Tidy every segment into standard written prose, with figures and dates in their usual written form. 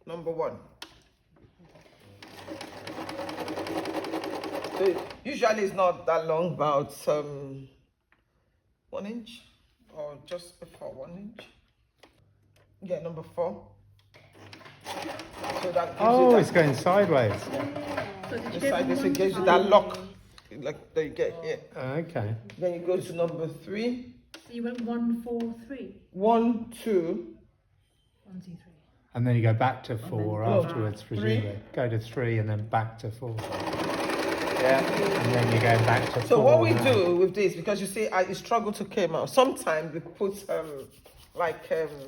number 1. So usually it's not that long, about 1 inch or just before 1 inch. Yeah, number 4. So that gives you that, it's going sideways. So did you the go side, from so one it gives you side? that lock, like that you get here. Okay. Then you go to number 3. So you went 1, 4, 3. 1, 2. 1, 2, 3. And then you go back to 4 afterwards, three. presumably. Go to 3 and then back to 4. Yeah, and then you go back to 4. So what we now. do with this, because you see, I struggle to come out. Sometimes we put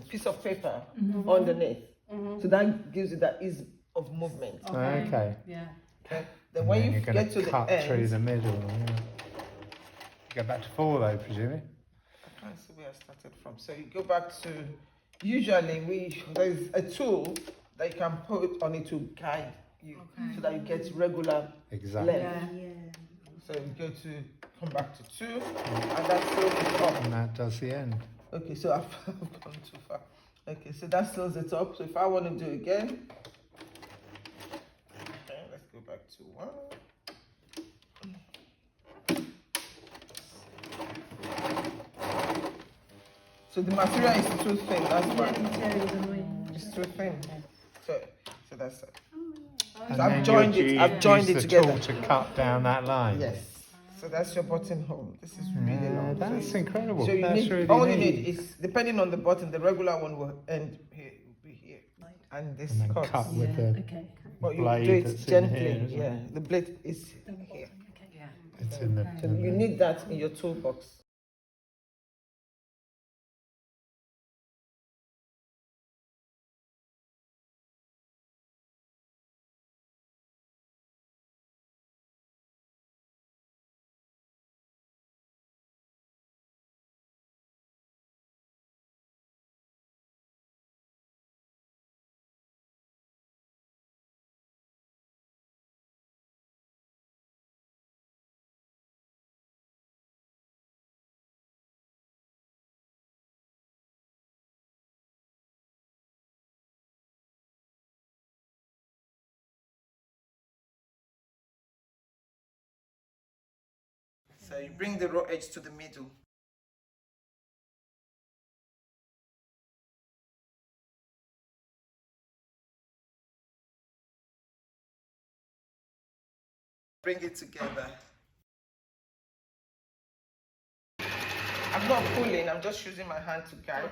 piece of paper underneath, so that gives you that ease of movement. Okay. Yeah. Okay. And Then when then you you're going get to to the cut through end, the middle. Yeah. Go back to 4 though, presumably. I can't see where I started from. So you go back to. Usually, there's a tool that you can put on it to guide you, so that you get regular Exactly. length. So you go to come back to 2, and that seals it up. And that does the end. Okay, so I've gone too far. Okay, so that seals it up. So if I want to do it again, okay, let's go back to 1. So the material is too thin. That's why it's too thin. So that's it. And So I've then joined you it. I've joined use it the together. tool to cut down that line. Yes. So that's your buttonhole. This is really long. That's incredible. So you That's need, really all you neat. need is, depending on the button, the regular one will end here, will be here, and this And then cuts. cut with the Okay. But you blade do it that's in gently. here, isn't Yeah, it? the blade is here. Yeah. It's in the. So you need that in your toolbox. So you bring the raw edge to the middle. Bring it together. I'm not pulling, I'm just using my hand to guide.